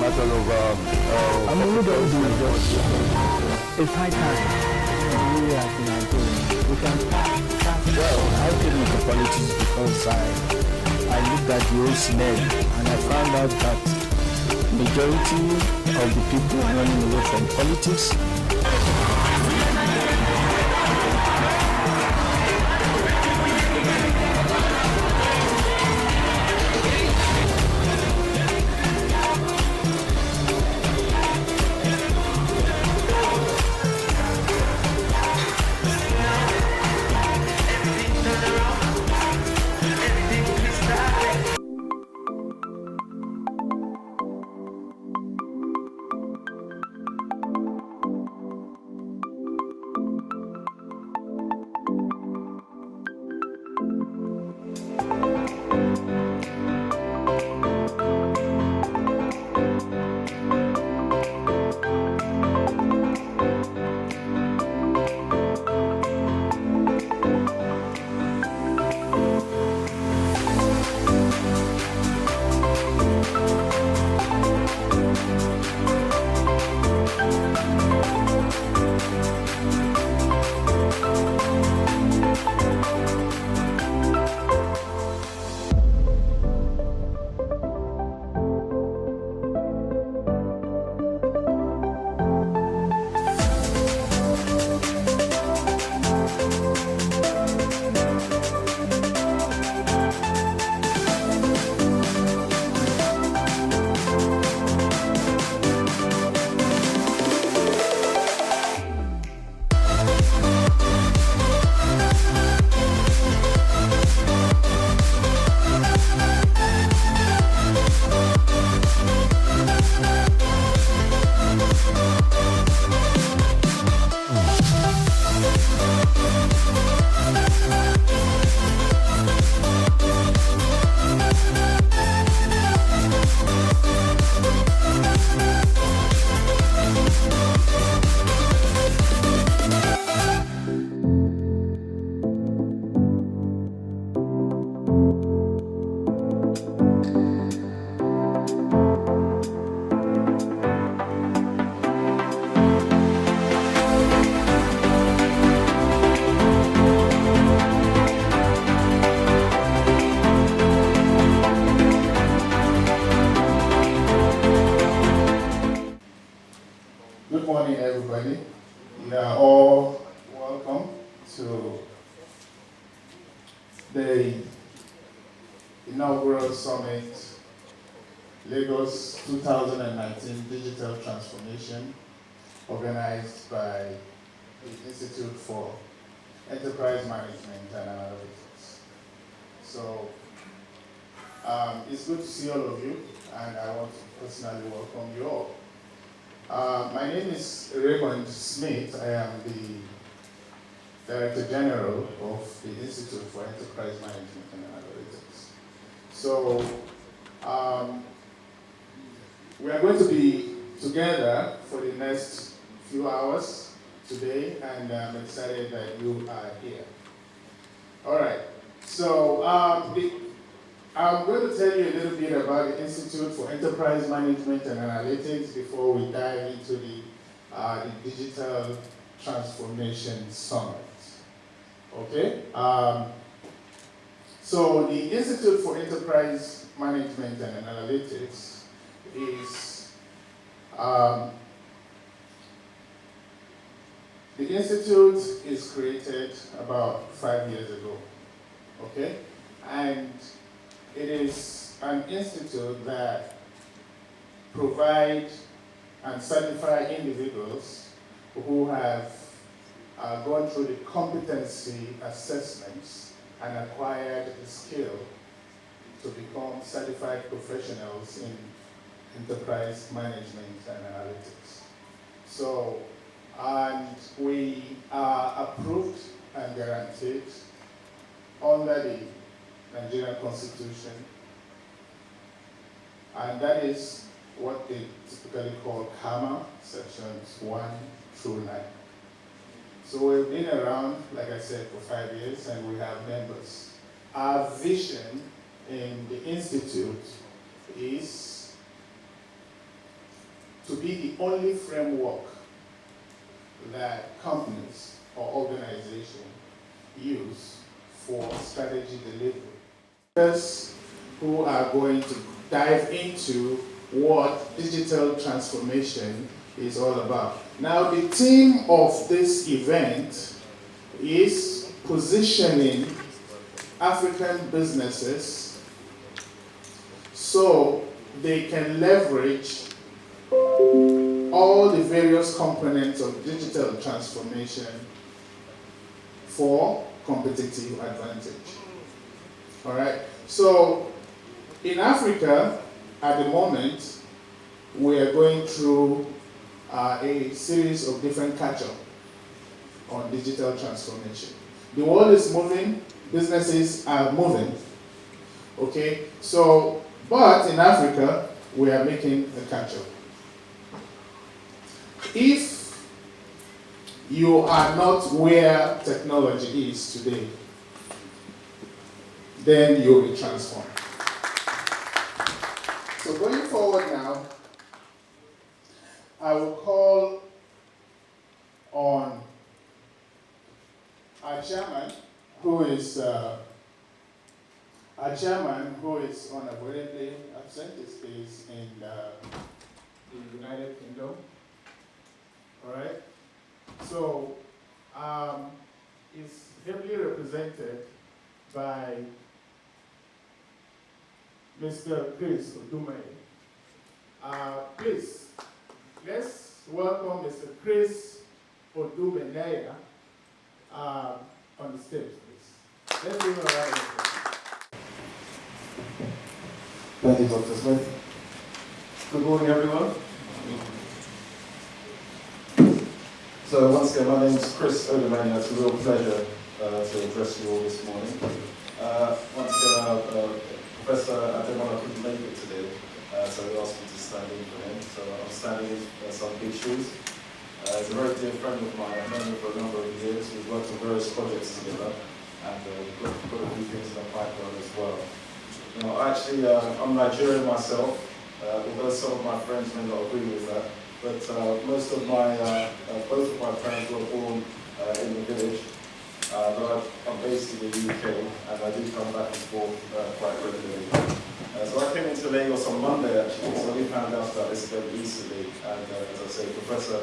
battle of I'm only going to do just it's high time. We as Nigerians, we can start well. I came into politics because I looked at the whole scenario and I found out that majority of the people are running away from politics. Good morning, everybody. You are all welcome to the inaugural summit, Lagos 2019 Digital Transformation, organized by the Institute for Enterprise Management and Analytics. So it's good to see all of you, and I want to personally welcome you all. My name is Raymond Smith. I am the Director General of the Institute for Enterprise Management and Analytics. So we are going to be together for the next few hours today, and I'm excited that you are here. All right, so I'm going to tell you a little bit about the Institute for Enterprise Management and Analytics before we dive into the Digital Transformation Summit. Okay? So the Institute for Enterprise Management and Analytics is the Institute is created about 5 years ago. Okay? And it is an institute that provides and certifies individuals who have gone through the competency assessments and acquired the skill to become certified professionals in enterprise management and analytics. So, and we are approved and guaranteed under the Nigerian Constitution, and that is what they typically call KAMA, sections 1 through 9. So we've been around, like I said, for 5 years, and we have members. Our vision in the Institute is to be the only framework that companies or organizations use for strategy delivery. Those who are going to dive into what digital transformation is all about. Now, the theme of this event is positioning African businesses so they can leverage all the various components of digital transformation for competitive advantage. All right, so in Africa, at the moment, we are going through a series of different catch-up on digital transformation. The world is moving, businesses are moving, okay? So, but in Africa, we are making a catch-up. If you are not where technology is today, then you'll be transformed. So going forward now, I will call on our chairman, who is unavoidably absent. He's based in the United Kingdom. All right. So it's heavily represented by Mr. Chris Odume. Please, let's welcome Mr. Chris Odume on the stage, please. Let's give him a round of applause. Thank you, Dr. Smith. Good morning, everyone. So once again, my name is Chris Odume. It's a real pleasure to address you all this morning. Once again, Professor Ademola couldn't make it today, so he asked me to stand in for him. So I'm standing in some big shoes. He's a very dear friend of mine. I've known him for a number of years. We've worked on various projects together, and we've got a few things in the pipeline as well. You know, I'm Nigerian myself, although some of my friends may not agree with that. But both of my parents were born in the village. But I'm based in the UK, and I do come back and forth quite regularly. So I came into Lagos on Monday, actually, so we found out about this event recently, and as I say, the Professor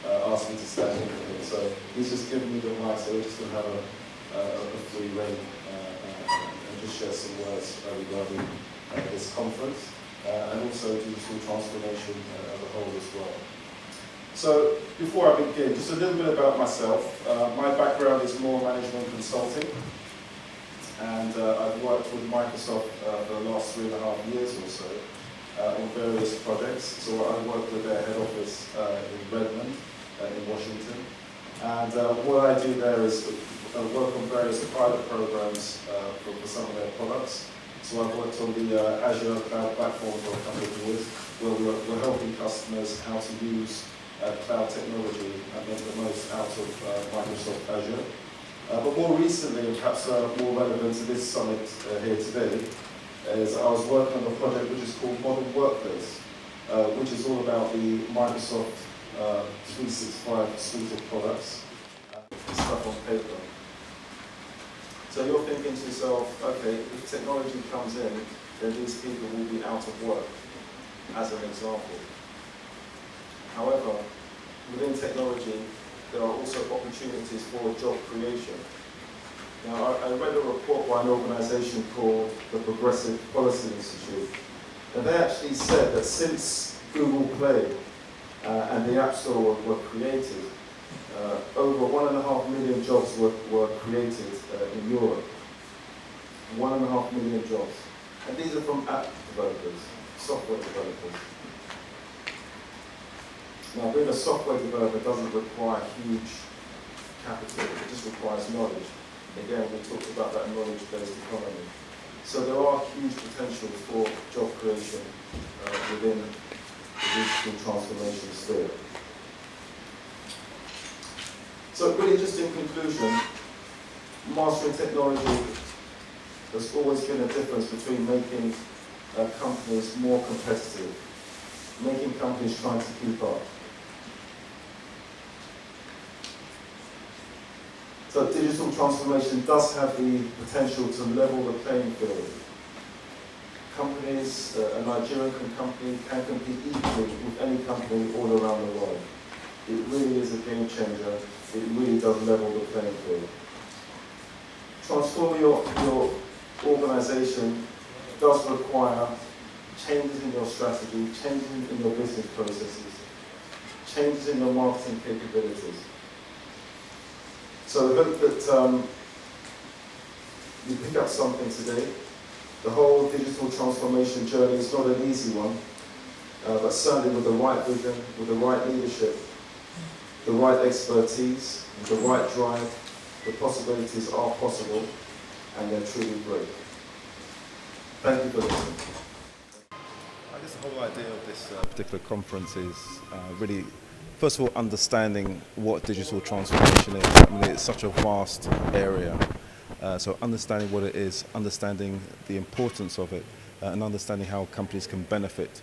asked me to stand in for him. So he's just given me the mic, so we're just going to have a free rein and just share some words regarding this conference, and also digital transformation as a whole as well. So before I begin, just a little bit about myself. My background is more management consulting, and I've worked with Microsoft for the last 3.5 years or so on various projects. So I work with their head office in Redmond, in Washington. And what I do there is work on various private programs for some of their products. So I've worked on the Azure Cloud Platform for a couple of years, where we're helping customers how to use cloud technology and make the most out of Microsoft Azure. But more recently, and perhaps more relevant to this summit here today, is I was working on a project which is called Modern Workplace, which is all about the Microsoft 365 suite of products, stuff on paper. So you're thinking to yourself, okay, if technology comes in, then these people will be out of work, as an example. However, within technology, there are also opportunities for job creation. Now, I read a report by an organization called the Progressive Policy Institute, and they actually said that since Google Play and the App Store were created, over 1.5 million jobs were created in Europe. 1.5 million jobs. And these are from app developers, software developers. Now, being a software developer doesn't require huge capital, it just requires knowledge. Again, we talked about that knowledge-based economy. So there are huge potentials for job creation within the digital transformation sphere. So really just in conclusion, mastering technology has always been a difference between making companies more competitive making companies trying to keep up. So digital transformation does have the potential to level the playing field. Companies, a Nigerian company can compete equally with any company all around the world. It really is a game changer. It really does level the playing field. Transforming your organization does require changes in your strategy, changes in your business processes, changes in your marketing capabilities. So I hope that you pick up something today. The whole digital transformation journey is not an easy one, but certainly with the right vision, with the right leadership, the right expertise, with the right drive, the possibilities are possible, and they're truly great. Thank you for listening. I guess the whole idea of this particular conference is really, first of all, understanding what digital transformation is. I mean, it's such a vast area. So understanding what it is, understanding the importance of it, and understanding how companies can benefit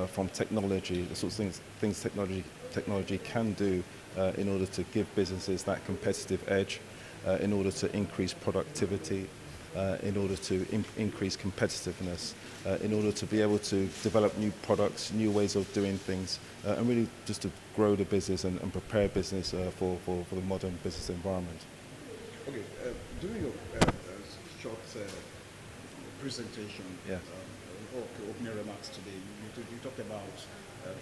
from technology, the sorts of things technology can do in order to give businesses that competitive edge, in order to increase productivity, in order to increase competitiveness, in order to be able to develop new products, new ways of doing things, and really just to grow the business and prepare business for the modern business environment. Okay, during your short presentation, Yes. or opening remarks today, you talked about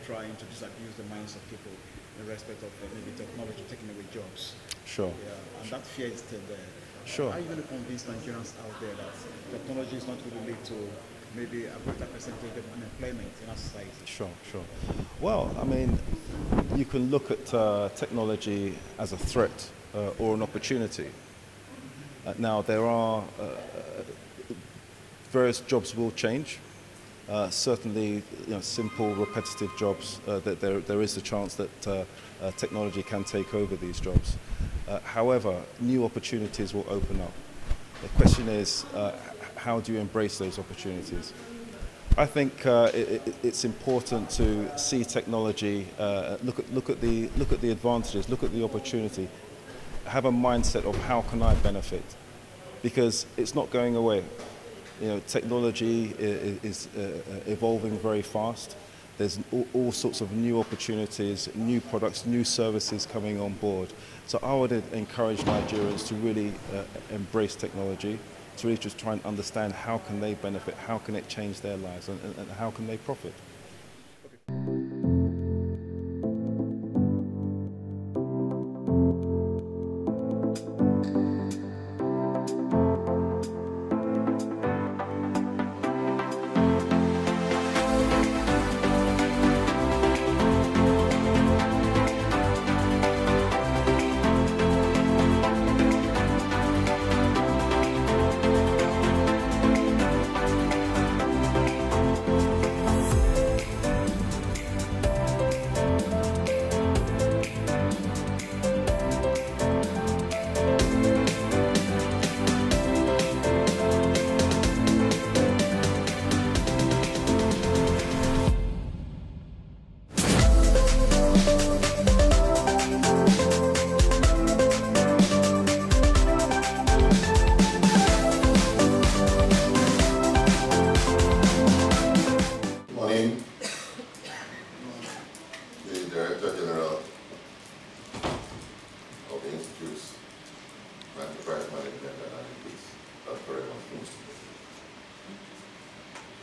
trying to disabuse the minds of people in respect of maybe technology taking away jobs. Sure. Yeah, and that fear is still there. Sure. How are you going to convince Nigerians out there that technology is not going to lead to maybe a greater percentage of unemployment in our society? Sure. Well, I mean, you can look at technology as a threat or an opportunity. Now, there are various jobs will change. Certainly, simple, repetitive jobs. That there is a chance that technology can take over these jobs. However, new opportunities will open up. The question is, how do you embrace those opportunities? I think it's important to see technology, look at the advantages, look at the opportunity, have a mindset of how can I benefit, because it's not going away. Technology is evolving very fast. There's all sorts of new opportunities, new products, new services coming on board. So I would encourage Nigerians to really embrace technology, to really just try and understand how can they benefit, how can it change their lives, and how can they profit.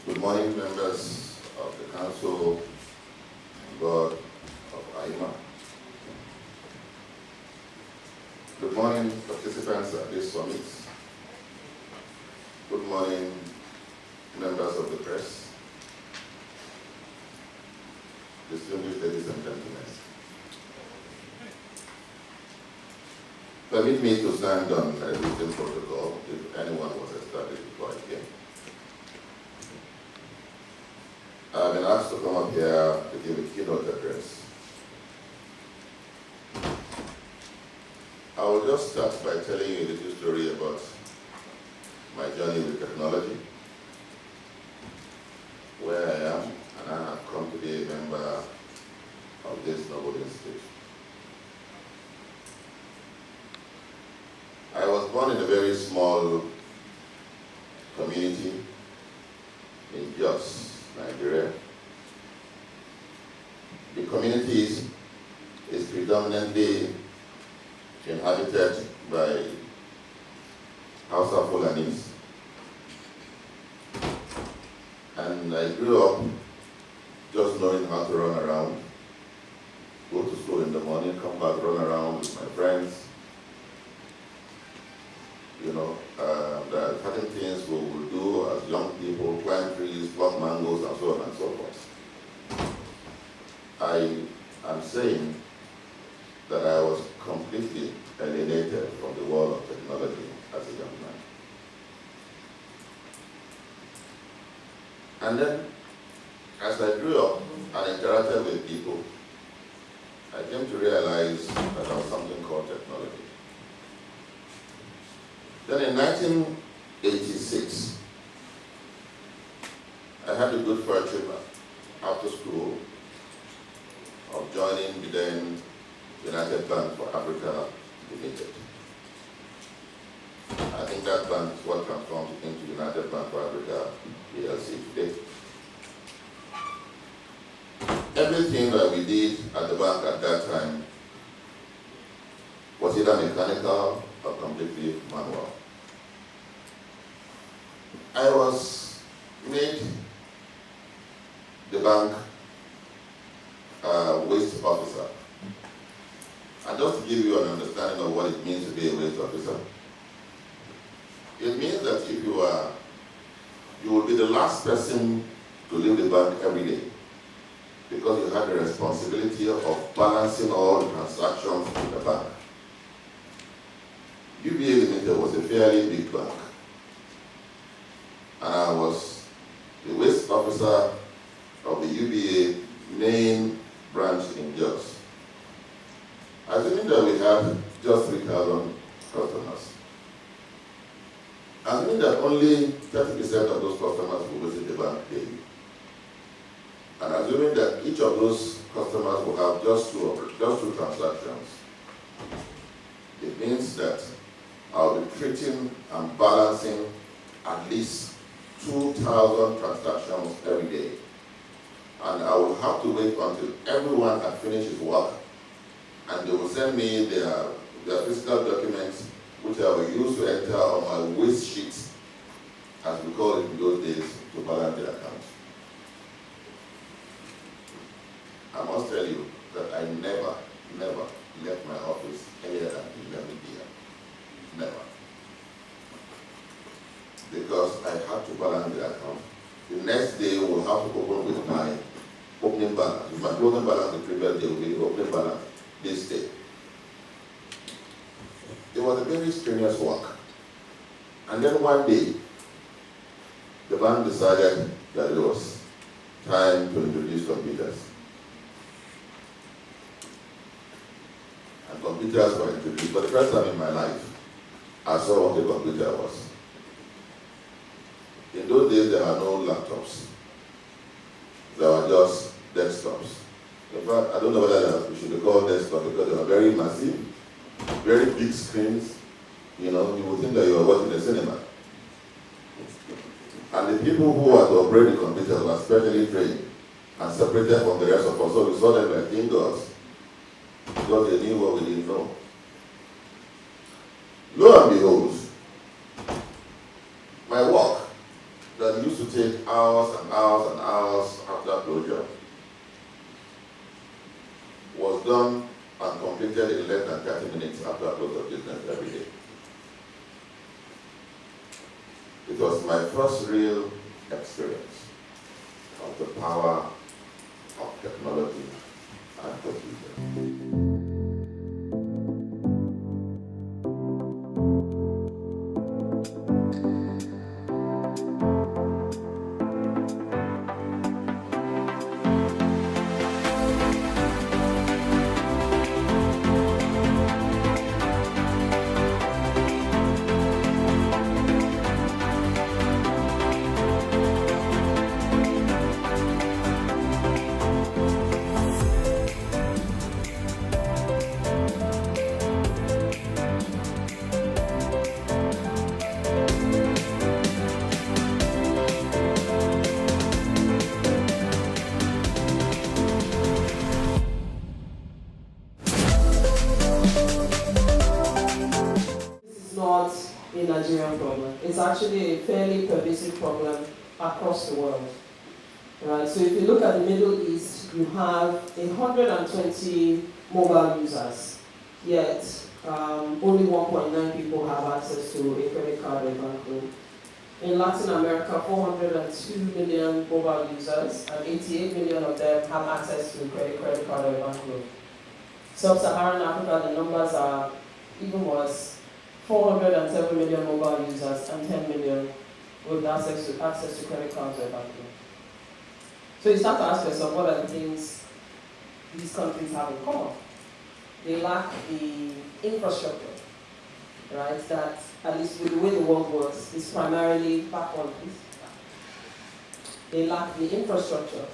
Good morning, members of the Council and Board of AIMA. Good morning, participants at this summit. Good morning, members of the press. Distinguished ladies and gentlemen. Permit me to stand on a written protocol if anyone was established before I came. I've been asked to come up here to give a keynote address. I will just start by telling you a little story about my journey with technology, where I am, and I have come to be a member community in Jos, Nigeria. The community is predominantly inhabited by Hausa Fulanis. And I grew up just knowing how to run around, go to school in the morning, come back, run around with my friends. You know, there are certain things we will do as young people, climb trees, pluck mangoes, and so on and so forth. I am saying that I was completely alienated from the world of technology as a young man. And then, as I grew up and interacted with people, I came to realize that there was something called technology. Then in 1986, I had the good fortune after school of joining the then United Bank for Africa Limited. I think that bank is what transformed into United Bank for Africa PLC today. Everything that we did at the bank at that time was either mechanical or completely manual. I was made the bank waste officer. And just to give you an understanding of what it means to be a waste officer, it means that if you will be the last person to leave the bank every day, because you had the responsibility of balancing all the transactions in the bank. UBA Limited was a fairly big bank, and I was the waste officer of the UBA main branch in Jos. Assuming that we had just 3,000 customers, assuming that only 30% of those customers will visit the bank daily, and assuming that each of those customers will have just two transactions, it means that I'll be treating and balancing at least 2,000 transactions every day. And I will have to wait until everyone had finished his work, and they will send me their physical documents, which I will use to enter on my waste sheets, as we call it in those days, to balance their accounts. I must tell you that I never left my office earlier than 11 p.m. Never. Because I had to balance the account. The next day we'll have to open with my opening balance. If my closing balance the previous day will be the opening balance this day. It was a very strenuous work. And then one day, the bank decided that it was time to introduce computers. And computers were introduced. For the first time in my life, I saw what a computer was. In those days, there were no laptops. There were just desktops. In fact, I don't know whether we should be called desktop because they were very massive, very big screens. You know, you would think that you were watching a cinema. And the people who were to operate the computers were specially trained and separated from the rest of us. So we saw them like indoors because they knew what we didn't know. Lo and behold, my work that used to take hours and hours and hours after closure was done and completed in less than 30 minutes after close of business every day. It was my first real experience of the power of technology and computers. Nigerian problem. It's actually a fairly pervasive problem across the world. Right? So if you look at the Middle East, you have 120 mobile users, yet only 1.9 people have access to a credit card or bank loan. In Latin America, 402 million mobile users, and 88 million of them have access to a credit card or a bank loan. Sub-Saharan Africa, the numbers are even worse. 407 million mobile users and 10 million with access to credit cards or bank loan. So you start to ask yourself, what are the things these countries have in common? They lack the infrastructure, right? That, at least with the way the world works, is primarily back on this. They lack the infrastructure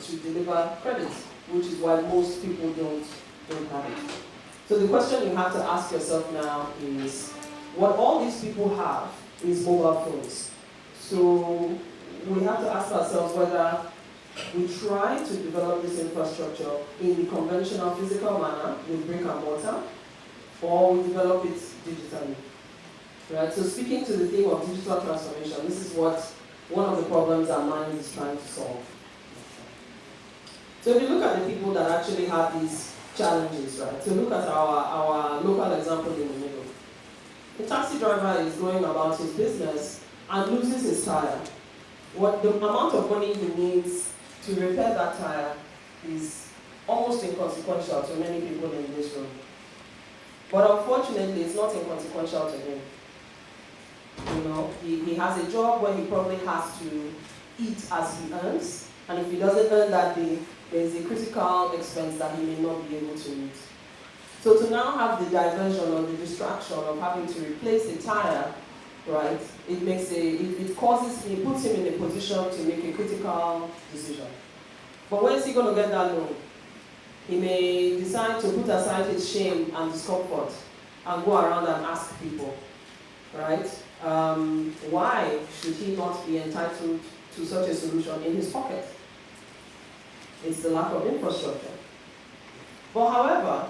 to deliver credit, which is why most people don't have it. So the question you have to ask yourself now is, what all these people have is mobile phones. So we have to ask ourselves whether we try to develop this infrastructure in the conventional physical manner with brick and mortar, or we develop it digitally. Right? So speaking to the theme of digital transformation, this is what one of the problems our mind is trying to solve. So if you look at the people that actually have these challenges, right? So look at our local example in the middle. The taxi driver is going about his business and loses his tire. What the amount of money he needs to repair that tire is almost inconsequential to many people in this room. But unfortunately, it's not inconsequential to him. You know, he has a job where he probably has to eat as he earns, and if he doesn't earn that day, there is a critical expense that he may not be able to meet. So to now have the diversion or the distraction of having to replace a tire, right, it puts him in a position to make a critical decision. But when is he going to get that loan? He may decide to put aside his shame and discomfort and go around and ask people, right? Why should he not be entitled to such a solution in his pocket? It's the lack of infrastructure. But however,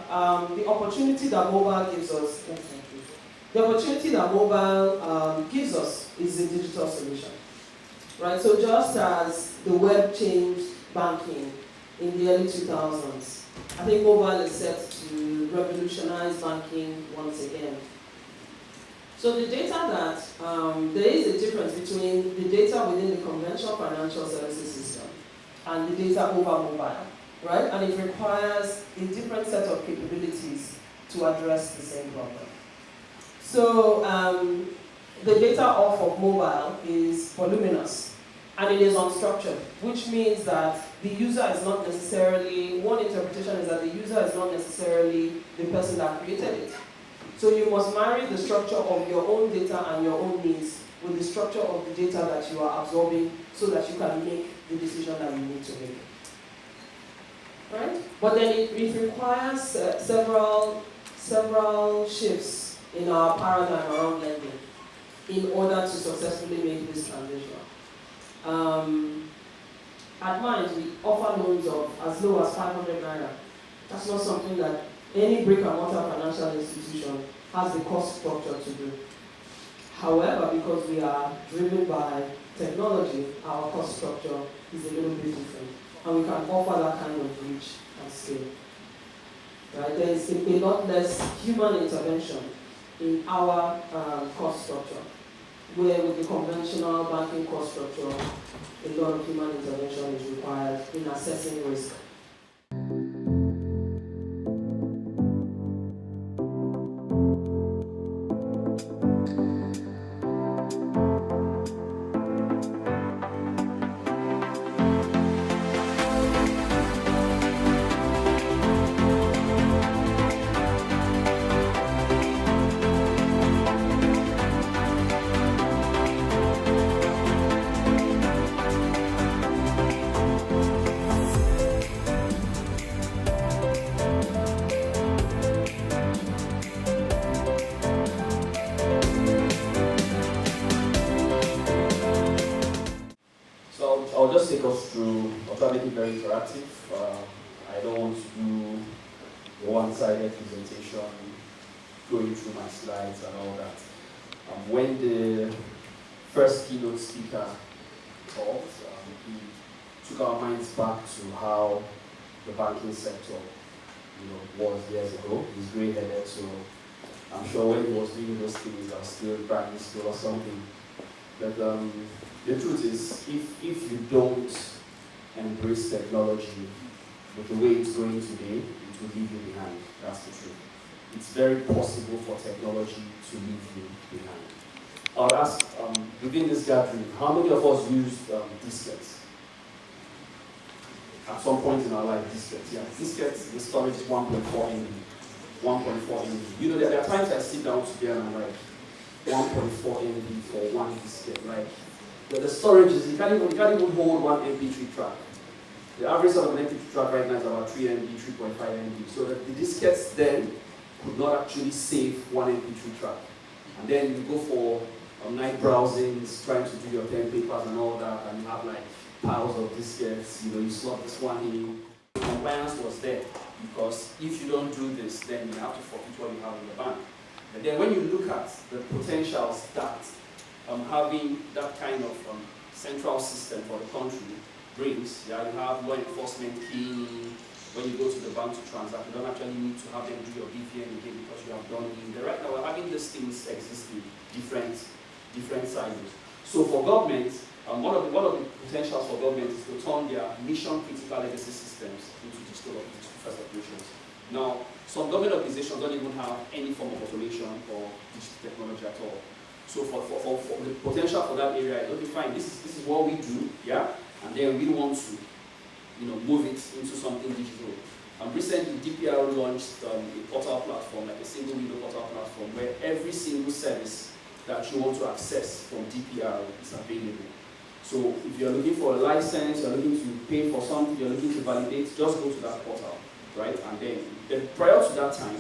the opportunity that mobile gives us, gives us is a digital solution, right? So just as the web changed banking in the early 2000s, I think mobile is set to revolutionize banking once again. So the data that, there is a difference between the data within the conventional financial services system and the data over mobile, right? And it requires a different set of capabilities to address the same problem. So the data off of mobile is voluminous and it is unstructured, which means that the user is not necessarily, one interpretation is that the user is not necessarily the person that created it. So you must marry the structure of your own data and your own needs with the structure of the data that you are absorbing so that you can make the decision that you need to make. Right? But then it requires several shifts in our paradigm around lending in order to successfully make this transition. At Mind, we offer loans of as low as 500 naira. That's not something that any brick and mortar financial institution has the cost structure to do. However, because we are driven by technology, our cost structure is a little bit different. And we can offer that kind of reach and scale. Right? There is a lot less human intervention in our cost structure, where with the conventional banking cost structure, a lot of human intervention is required in assessing risk. I'll just take us through, I'll try to make it very interactive. I don't want to do a one-sided presentation, going through my slides and all that. When the first keynote speaker talked, he took our minds back to how the banking sector, was years ago. He's grey-headed, so I'm sure when he was doing those things, I was still in primary school or something. But the truth is, if you don't embrace technology with the way it's going today, it will leave you behind. That's the truth. It's very possible for technology to leave you behind. I'll ask, within this gathering, how many of us used diskettes? At some point in our life, diskettes, yeah. Diskettes, the storage is 1.4 MB. 1.4 MB. There are times I sit down today and I'm like, 1.4 MB for one diskette. Like, the storage is, you can't even hold one MP3 track. The average of an MP3 track right now is about 3 MB, 3.5 MB. So that the diskettes then could not actually save one MP3 track. And then you go for night browsings, trying to do your pen papers and all that, and you have like piles of diskettes, you slot this one in. The compliance was there, because if you don't do this, then you have to forfeit what you have in the bank. And then when you look at the potentials that having that kind of central system for the country brings, you have law enforcement key. When you go to the bank to transact, you don't actually need to have them do your BVN again because you have done it. Right now, we're having these things existing, different sizes. So for government, one of the potentials for government is to turn their mission-critical legacy systems into digital first operations. Now, some government organizations don't even have any form of automation or digital technology at all. So for the potential for that area, it'll be fine. This is what we do, yeah, and then we want to move it into something digital. Recently, DPR launched a portal platform, like a single window portal platform, where every single service that you want to access from DPR is available. So if you're looking for a license, you're looking to pay for something, you're looking to validate, just go to that portal, right? And then prior to that time,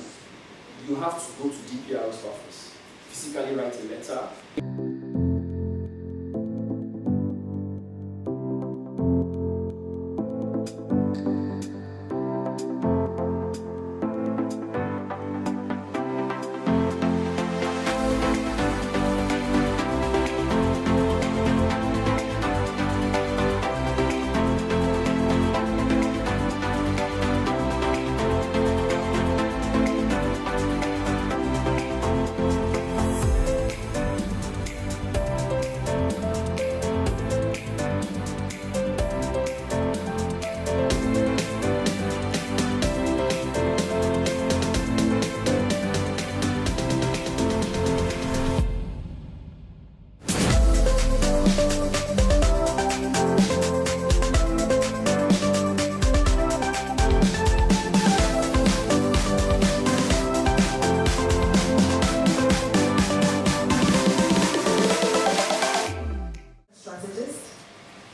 you have to go to DPR's office, physically write a letter.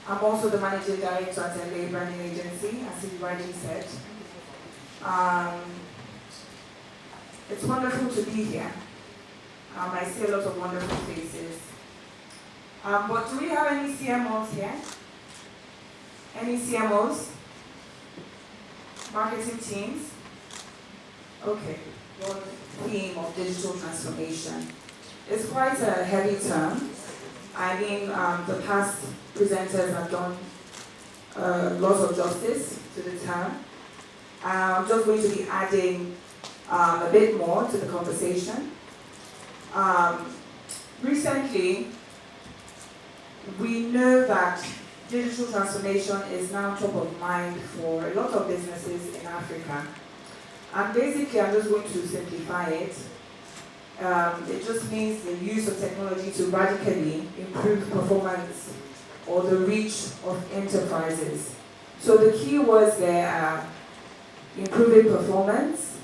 I'm also the managing director at LA Branding Agency, as he rightly said. It's wonderful to be here. I see a lot of wonderful faces. But do we have any CMOs here? Any CMOs? Marketing teams? Okay, well, the theme of digital transformation. It's quite a heavy term. I mean, the past presenters have done lots of justice to the term. I'm just going to be adding a bit more to the conversation. Recently, we know that digital transformation is now top of mind for a lot of businesses in Africa. And basically, I'm just going to simplify it. It just means the use of technology to radically improve performance or the reach of enterprises. So the key words there are improving performance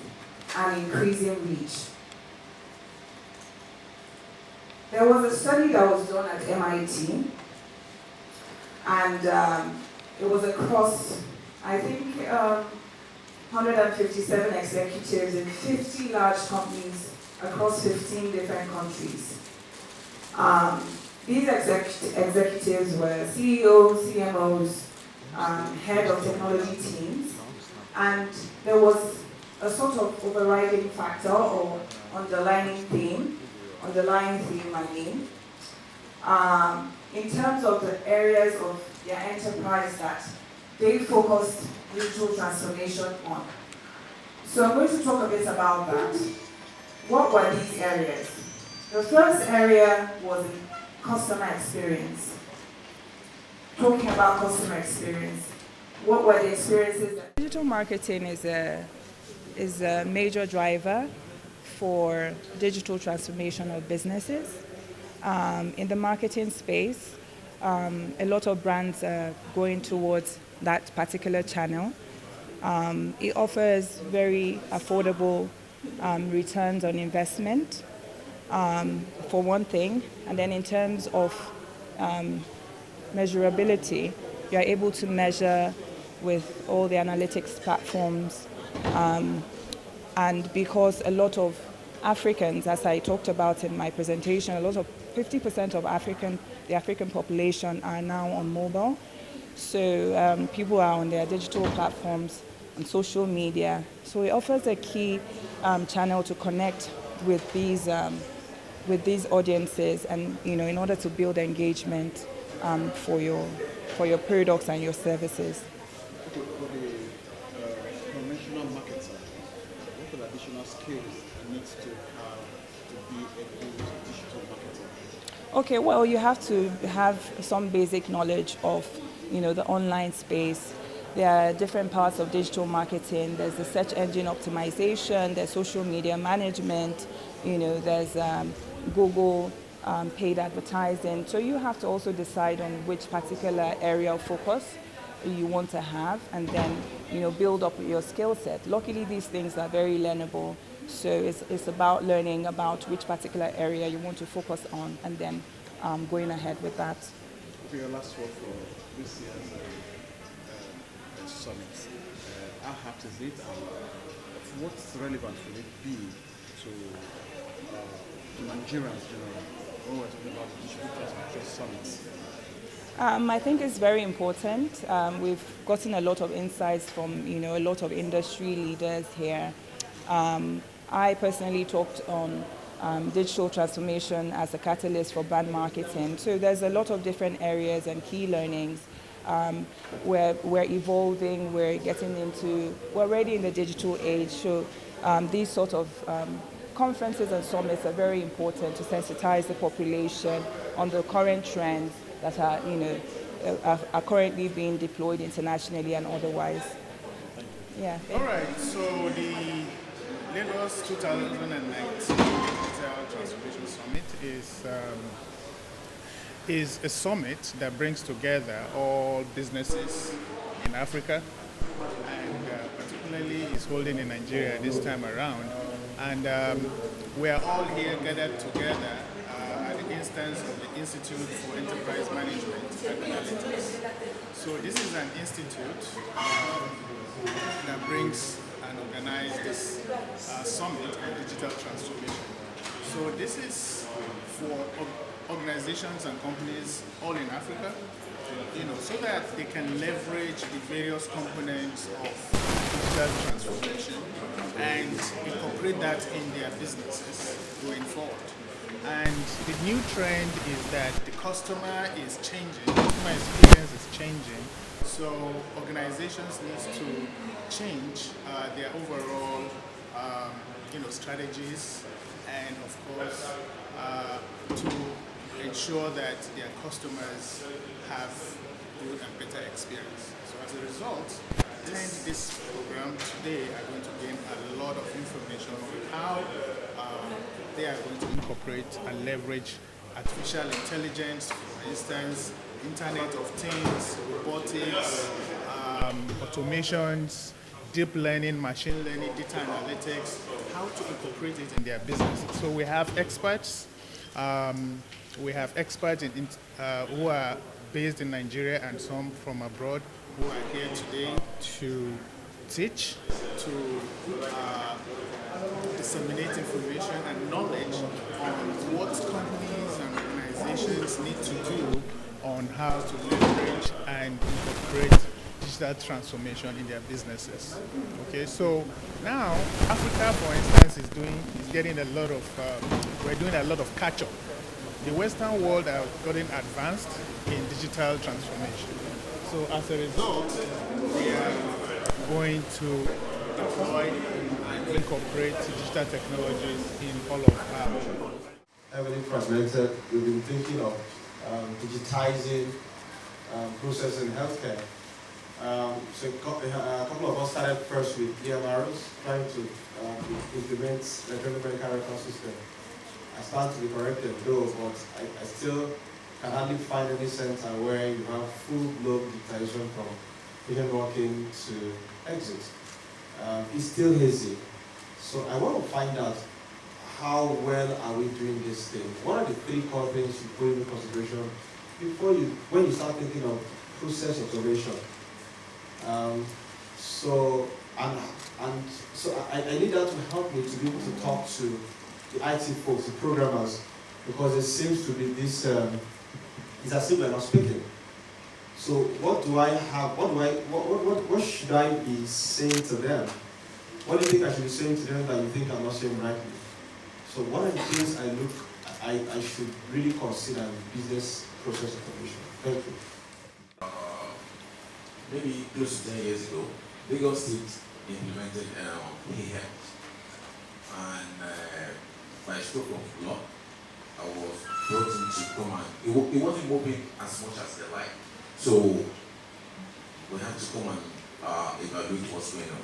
and increasing reach. There was a study that was done at MIT, and it was across, I think, 157 executives in 50 large companies across 15 different countries. These executives were CEOs, CMOs, head of technology teams, and there was a sort of overriding factor or underlying theme, underlying theme and name. In terms of the areas of their enterprise that they focused digital transformation on. So I'm going to talk a bit about that. What were these areas? The first area was customer experience. Talking about customer experience, what were the experiences that Digital marketing is a major driver for digital transformation of businesses. In the marketing space, a lot of brands are going towards that particular channel. It offers very affordable returns on investment, for one thing, and then in terms of measurability, you are able to measure with all the analytics platforms, and because a lot of Africans, as I talked about in my presentation, 50% of the African population are now on mobile. So people are on their digital platforms, on social media. So it offers a key channel to connect with these audiences, and in order to build engagement for your products and your services. For the conventional marketer, what are the additional skills it needs to have to be a good digital marketer? Okay, well, you have to have some basic knowledge of, the online space. There are different parts of digital marketing. There's the search engine optimization, there's social media management, there's Google paid advertising. So you have to also decide on which particular area of focus you want to have, and then build up your skill set. Luckily, these things are very learnable, so it's about learning about which particular area you want to focus on, and then going ahead with that. Okay, your last word for this year's summit. How hard is it, and what's relevant will it be to Nigerians generally when we're talking about the digital transformation summits? I think it's very important. We've gotten a lot of insights from a lot of industry leaders here. I personally talked on digital transformation as a catalyst for brand marketing. So there's a lot of different areas and key learnings. We're evolving, we're already in the digital age. So these sort of conferences and summits are very important to sensitize the population on the current trends that are currently being deployed internationally and otherwise. Yeah. All right, so the Lagos 2019 Digital Transformation Summit is a summit that brings together all businesses in Africa, and particularly is holding in Nigeria this time around. And we are all here gathered together at the instance of the Institute for Enterprise Management and Analytics. So this is an institute that brings and organizes this summit on digital transformation. So this is for organizations and companies all in Africa, so that they can leverage the various components of digital transformation and incorporate that in their businesses going forward. And the new trend is that the customer is changing, customer experience is changing, so organizations need to change their overall strategies, and of course to ensure that their customers have good and better experience. So as a result, attend this program today are going to gain a lot of information on how they are going to incorporate and leverage artificial intelligence, for instance, Internet of Things, robotics, automations, deep learning, machine learning, data analytics, how to incorporate it in their business. So we have experts. We have experts who are based in Nigeria and some from abroad who are here today to teach, to disseminate information and knowledge on what companies and organizations need to do on how to leverage and incorporate digital transformation in their businesses. Okay, so now Africa, for instance, is getting a lot of, we're doing a lot of catch-up. The Western world are getting advanced in digital transformation. So as a result, we are going to deploy and incorporate digital technologies in all of our heavily fragmented. We've been thinking of digitizing process in healthcare. So a couple of us started first with EMRs, trying to implement the electronic medical record system. I stand to be corrected though, but I still can hardly find any center where you have full-blown digitization from patient walking to exit. It's still hazy. So I want to find out how well are we doing this thing? What are the three core things you put into consideration before when you start thinking of process automation? So I need that to help me to be able to talk to the IT folks, the programmers, because it seems to be this, it's as if they're not speaking. So what do I have, what should I be saying to them? What do you think I should be saying to them that you think I'm not saying rightly? So one of the things I should really consider in business process automation. Thank you. Maybe close to 10 years ago, Lagos State implemented eHealth, and by stroke of law, I was brought in to come and it wasn't moving as much as they like. So we had to come and evaluate what's going on.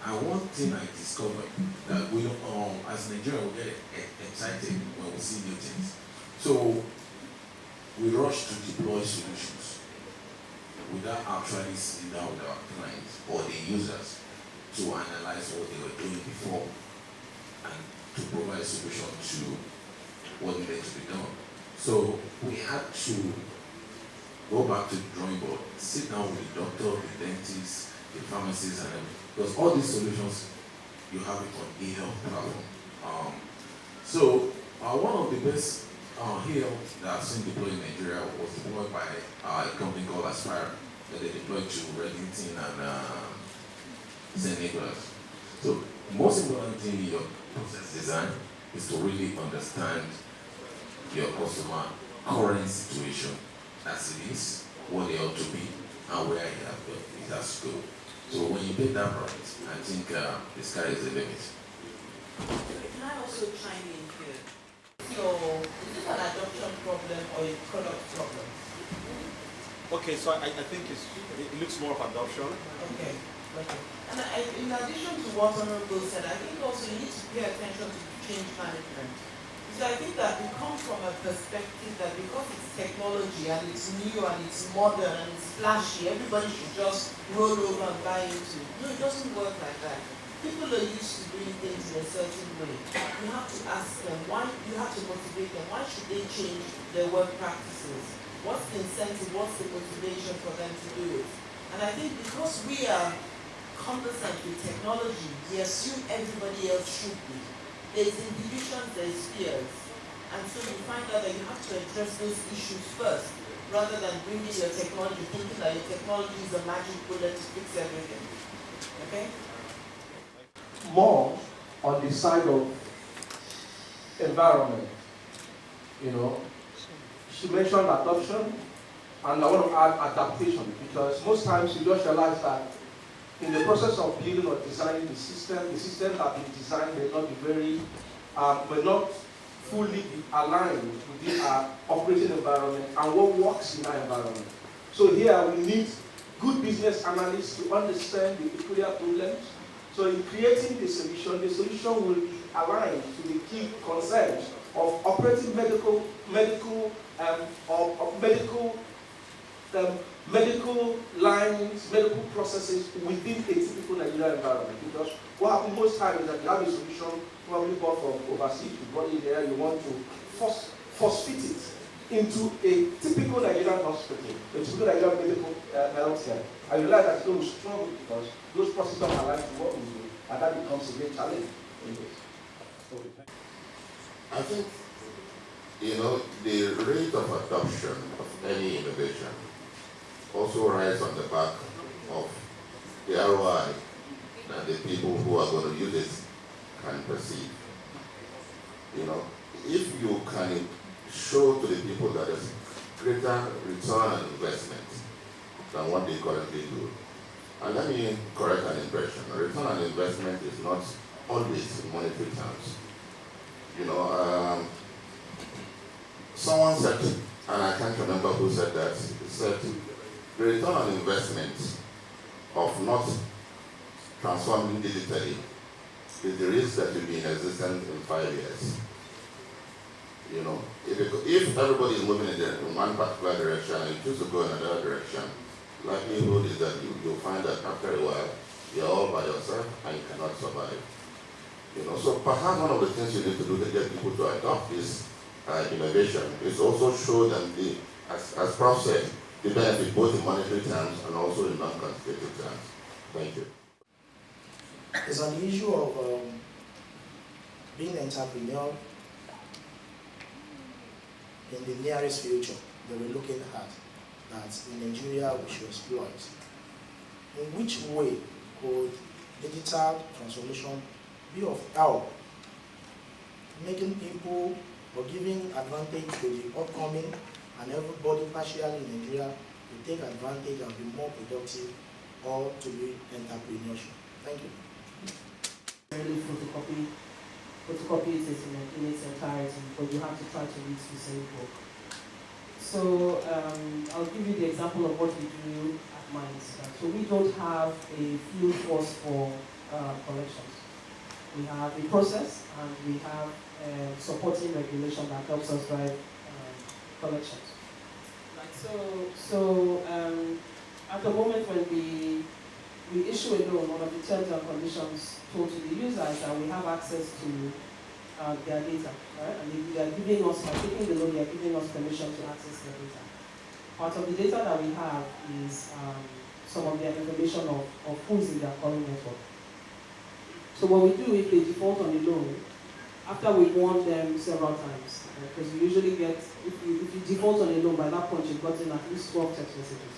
And one thing I discovered that we as Nigerians we get excited when we see new things. So we rush to deploy solutions without actually sitting down with our clients or the users to analyze what they were doing before and to provide a solution to what needed to be done. So we had to go back to the drawing board, sit down with the doctor, the dentist, the pharmacist, and everything. Because all these solutions, you have it on eHealth platform. So one of the best eHealth that I've seen deployed in Nigeria was deployed by a company called Aspire that they deployed to Reddington and St. Nicholas. So most important thing in your process design is to really understand your customer current situation as it is, what they ought to be, and where it has to go. So when you get that right, I think the sky is the limit. Can I also chime in here? So, is this an adoption problem or a product problem? Okay, so I think it looks more of adoption. Okay. And in addition to what Honorable said, I think also you need to pay attention to change management. So I think that we come from a perspective that because it's technology and it's new and it's modern and it's flashy, everybody should just roll over and buy into it. No, it doesn't work like that. People are used to doing things in a certain way. You have to ask them why, you have to motivate them. Why should they change their work practices? What's the incentive? What's the motivation for them to do it? And I think because we are conversant with technology, we assume everybody else should be. There's individuals, there's fears. And so you find out that you have to address those issues first, rather than bringing your technology, thinking that your technology is a magic bullet to fix everything. Okay? More on the side of environment. You know, she mentioned adoption, and I want to add adaptation, because most times you just realize that in the process of building or designing the systems that been designed may not be very, may not fully be aligned with our operating environment and what works in our environment. So here we need good business analysts to understand the peculiar problems. So in creating the solution will be aligned to the key concerns of operating medical lines, medical processes within a typical Nigerian environment. Because what happens most times is that you have a solution probably bought from overseas, you brought it there, you want to force fit it into a typical Nigerian hospital, a typical Nigerian medical healthcare. I realize that it's going to struggle because those processes are aligned to what we do, and that becomes a great challenge in this. I think, the rate of adoption of any innovation also rises on the back of the ROI that the people who are going to use it can perceive. You know, if you can show to the people that there's greater return on investment than what they currently do. And let me correct an impression. A return on investment is not always in monetary terms. You know, someone said, and I can't remember who said that, he said, the return on investment of not transforming digitally is the risk that will be in existence in 5 years. You know, if everybody is moving in one particular direction and you choose to go in another direction, likelihood is that you'll find that after a while, you're all by yourself and you cannot survive. You know, so perhaps one of the things you need to do to get people to adopt this innovation is also show them as Prof said, the benefit both in monetary terms and also in non-quantitative terms. Thank you. It's on the issue of being an entrepreneur in the nearest future that we're looking at that in Nigeria we should exploit. In which way could digital transformation be of help, making people or giving advantage to the upcoming and everybody partially in Nigeria to take advantage and be more productive or to be entrepreneurship? Thank you. Really photocopy it in its entirety, but you have to try to read the same book. So I'll give you the example of what we do at Minds. So we don't have a field force for collections. We have a process and we have supporting regulation that helps us drive collections. So at the moment when we issue a loan, one of the terms and conditions told to the user is that we have access to their data, right? And they are giving us, by taking the loan, they are giving us permission to access their data. Part of the data that we have is some of their information of who's in their calling network. So what we do if they default on the loan, after we've warned them several times, because we usually get, if you default on a loan, by that point you've gotten at least 12 text messages.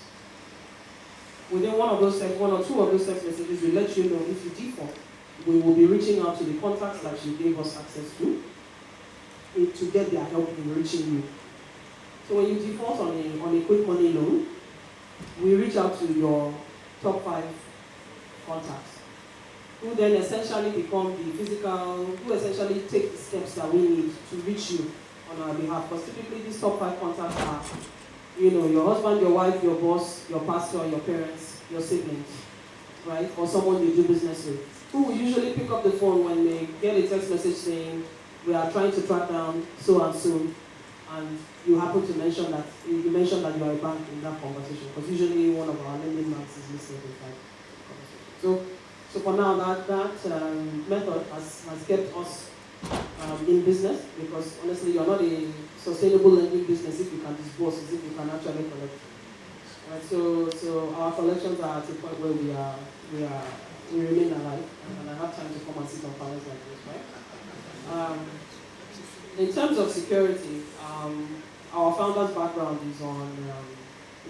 Within one or two of those text messages, we let you know if you default. We will be reaching out to the contacts that you gave us access to get their help in reaching you. So when you default on a quick money loan, we reach out to your top 5 contacts, who then essentially become the physical, who essentially take the steps that we need to reach you on our behalf. Because typically these top 5 contacts are, you know, your husband, your wife, your boss, your pastor, your parents, your siblings, right? Or someone you do business with, who will usually pick up the phone when they get a text message saying, we are trying to track down so and so, and you happen to mention that, you mentioned that you are a bank in that conversation, because usually one of our lending banks is listed in that conversation. So for now, that method has kept us in business, because honestly, you're not a sustainable lending business if you can disburse, if you can actually collect. Right, so our collections are at a point where we remain alive, and I have time to come and sit on panels like this, right? In terms of security, our founder's background is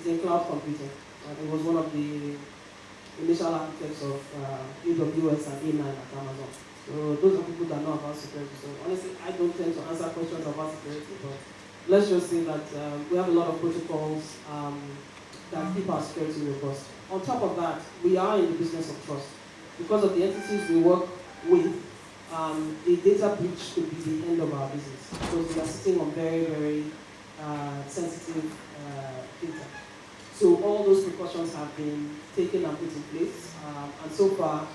in cloud computing. It was one of the initial architects of AWS and A9 at Amazon. So those are people that know about security. So honestly, I don't tend to answer questions about security, but let's just say that we have a lot of protocols that keep our security robust. On top of that, we are in the business of trust. Because of the entities we work with, a data breach could be the end of our business, because we are sitting on very, very sensitive data. So all those precautions have been taken and put in place, and so far,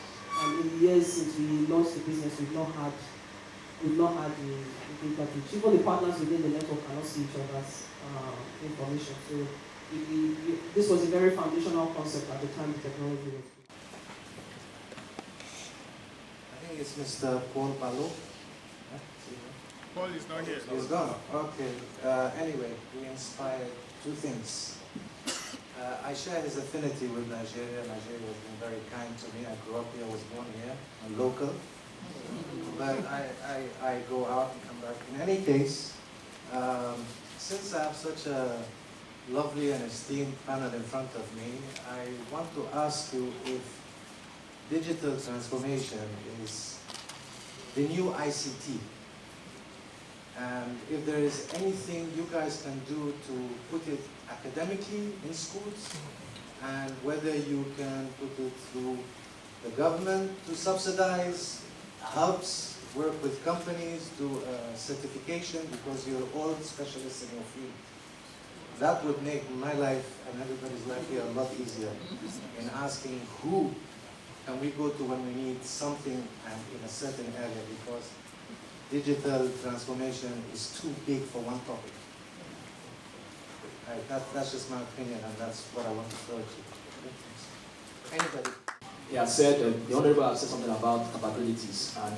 in the years since we launched the business, we've not had the data breach. Even the partners within the network cannot see each other's information. So this was a very foundational concept at the time the technology was. I think it's Mr. Paul Palo. Paul is not here. He's gone. Okay. Anyway, we inspired 2 things. I share his affinity with Nigeria. Nigeria has been very kind to me. I grew up here, was born here, I'm local. But I go out and come back. In any case, since I have such a lovely and esteemed panel in front of me, I want to ask you if digital transformation is the new ICT, and if there is anything you guys can do to put it academically in schools, and whether you can put it through the government to subsidize hubs, work with companies, do certification, because you're all specialists in your field. That would make my life and everybody's life here a lot easier in asking who can we go to when we need something and in a certain area, because digital transformation is too big for one topic. That's just my opinion, and that's what I want to throw at you. Anybody? Yeah, the Honorable has said something about capabilities, and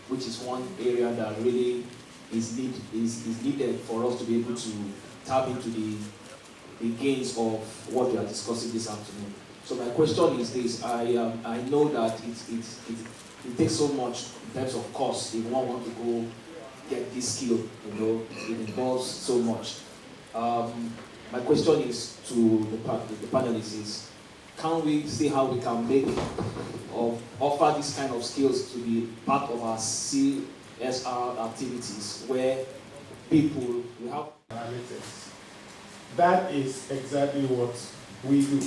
which is one area that really is needed for us to be able to tap into the gains of what we are discussing this afternoon. So my question is this: I know that it takes so much in terms of cost if one wants to go get this skill. You know, it involves so much. My question is to the panelists: is can we see how we can make or offer this kind of skills to be part of our CSR activities, where people we have analytics. That is exactly what we do.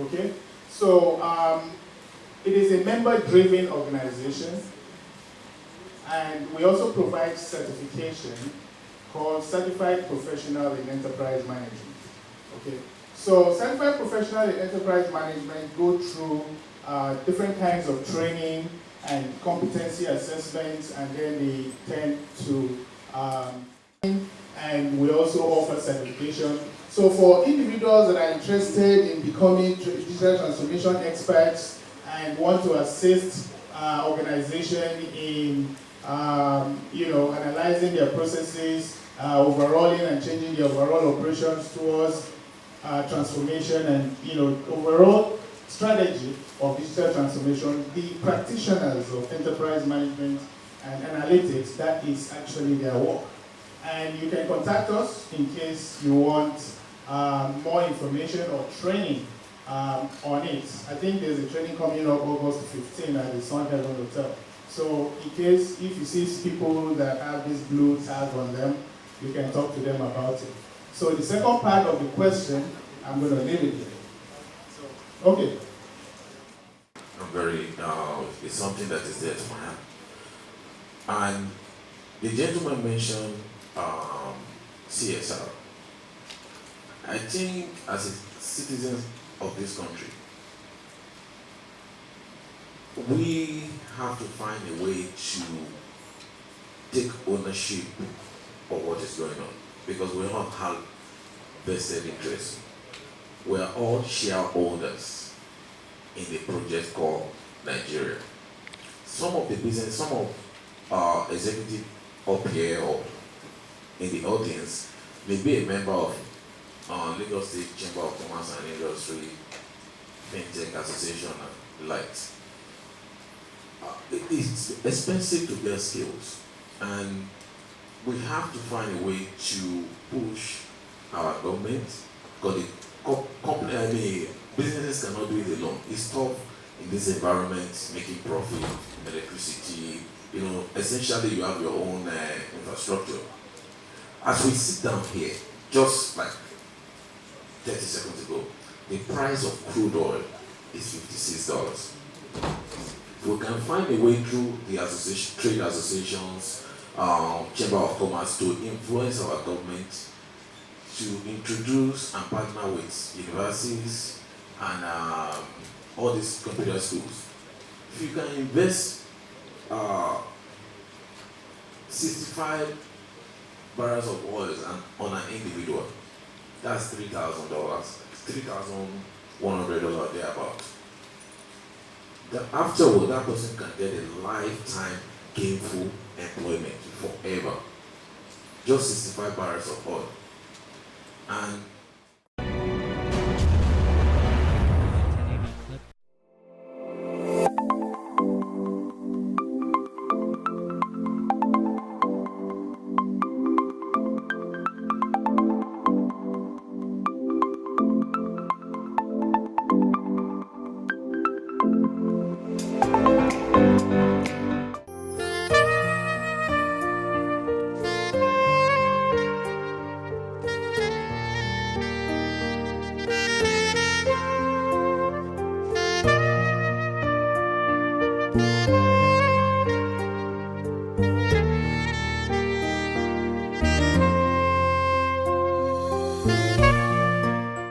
Okay, so it is a member-driven organization, and we also provide certification called Certified Professional in Enterprise Management. Okay, so Certified Professional in Enterprise Management go through different kinds of training and competency assessments, and then they tend to and we also offer certification. So for individuals that are interested in becoming digital transformation experts and want to assist organization in analyzing their processes, overhauling and changing the overall operations towards transformation and overall strategy of digital transformation, the practitioners of enterprise management and analytics, that is actually their work. And you can contact us in case you want more information or training on it. I think there's a training coming up August 15 at the Sun Heaven Hotel. So in case, if you see people that have this blue tag on them, you can talk to them about it. So the second part of the question, I'm going to leave it there. So, okay. It's something that is there to my hand. And the gentleman mentioned CSR. I think as citizens of this country, we have to find a way to take ownership of what is going on, because we all have vested interests. We are all shareholders in the project called Nigeria. Some of the business, some of executive up here or in the audience may be a member of Lagos State Chamber of Commerce and Industry, FinTech Association and likes. It's expensive to get skills, and we have to find a way to push our government, because businesses cannot do it alone. It's tough in this environment, making profit, electricity, essentially you have your own infrastructure. As we sit down here, just like 30 seconds ago, the price of crude oil is $56. If we can find a way through the trade associations, Chamber of Commerce, to influence our government to introduce and partner with universities and all these computer schools. If you can invest 65 barrels of oil on an individual, that's $3,000, $3,100 thereabout. Afterward, that person can get a lifetime gainful employment forever. Just 65 barrels of oil. And